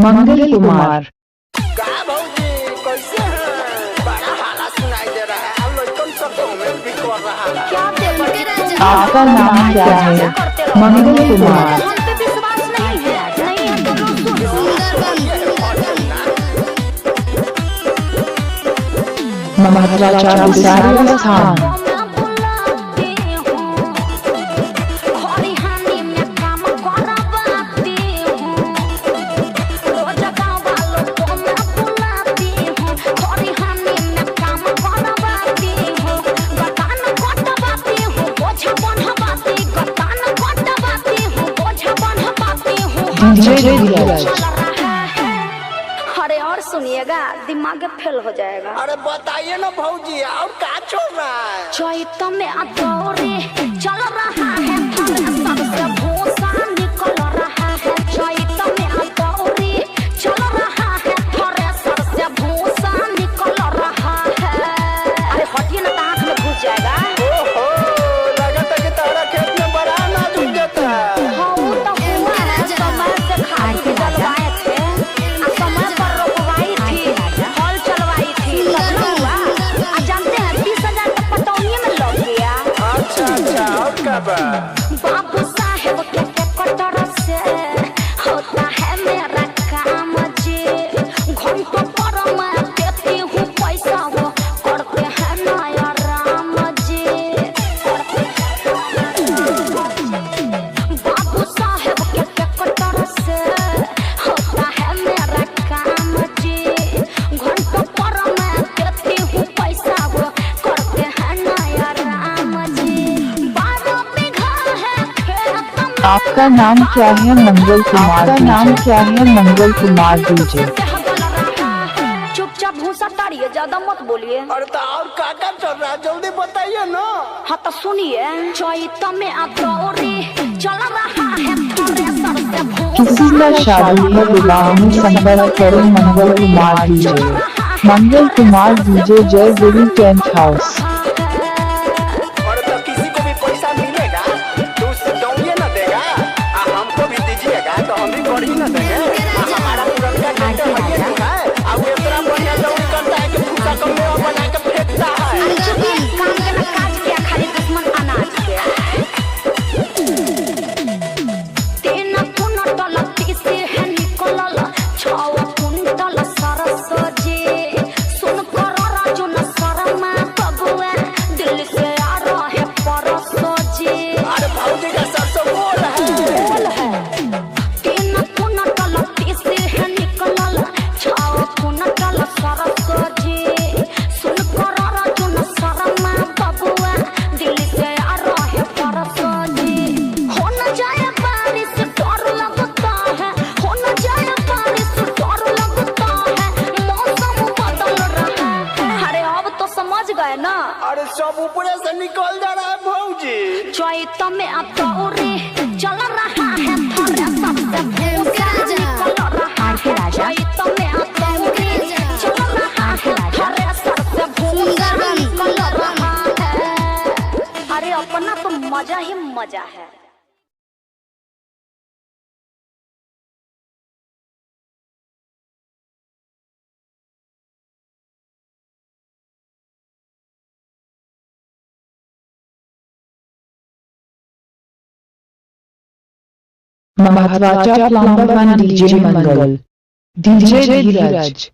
मंगल कुमार। का भौजी कैसे हैं? बड़ा हाला सुनाई दे रहा है। अब लड़कन सब तो हमें भी कर रहा है। क्या देखते राजा? आपका नाम क्या है? मंगल कुमार। हम पे विश्वास नहीं है। नहीं है तो लोग महाराजा विसारी स्थान। अरे और सुनिएगा, दिमाग फेल हो जाएगा। अरे बताइए ना भौजी, और का चल रहा है? चैत में अदौरे चल रहा है, सबसे भूसा निकल रहा है। चैत में अदौरे चल रहा है, सबसे भूसा निकल रहा है। अरे हटिए ना, आँख में घुस जाएगा। ओहो, लगता है कि तारा खेत में बड़ा अनाज उग जाता है। हाँ, वो तो हुआ है। समय से खाद डलवाए थे, समय पर रोपवाई थी, हल चलवाई थी, तब ना हुआ। जानते हैं 20,000 का पटौनी में लग गया। अच्छा, और का बा? बाबू साहेब के कटर से होता है मेरा काम जी। घंटों पर मैं देती हूँ पैसा, वो करते हैं नया राम जी। बाबू साहेब के कटर से होता है मेरा काम जी। घंटों पर मैं देती हूँ पैसा, वो करते हैं नया राम जी। 12 बीघा है खेत में। आपका नाम क्या है? मंगल कुमार। आपका नाम क्या है? मंगल कुमार दीजिए। चुपचाप भूसा ताड़िए, ज्यादा मत बोलिए। अरे तो और का चल रहा है? जल्दी बताइए ना। हाँ तो सुनिए, चैत में अदौरे चल रहा है, थ्रेसर से किसी का शादी है, विवाह में संपर्क करें मंगल कुमार दीजिए। मंगल कुमार दीजिए, जय गुरु टेंट हाउस। और तो किसी को भी पैसा मिलेगा तो उससे दौड़िए ना देगा। हमको भी दीजिएगा तो हम भी कर ही ना देंगे। हमारा पुरनका ट्रैक्टर है, अब इतना बढ़िया दौड़ करता है कि भूसा कमरे में बना के फेंकता है। काम के ना काज किया, खाली दुश्मन अनाज के। 3 कुंटल तीसी है निकलल, 6 कुंटल सरसो जी। सुन कर राजू न शर्मा बबुआ, दिल्ली से आ रहे परसो जी। अरे भौजी का सरसों बोल है। 3 कुंटल तीसी है निकलल, 6 कुंटल सरसो जी। सुन कर राजू न शर्मा बबुआ, दिल्ली से आ रहे परसो जी। हो न जाए बारिश डर लगता है, हो न जाए बारिश डर लगता है, मौसम बदल रहा है। अरे अब तो समझ गए ना। अरे सब ऊपरे से निकल जा रहा है भौजी। चैत में अदौरे चल रहा है, थ्रेसर से भूसा निकल रहा है। चैत में अदौरे चल रहा है, थ्रेसर से भूसा निकल रहा है। अरे अपना तो मजा ही मजा है। महाराजा प्लम्बर वन डीजे मंगल। डीजे धीरज।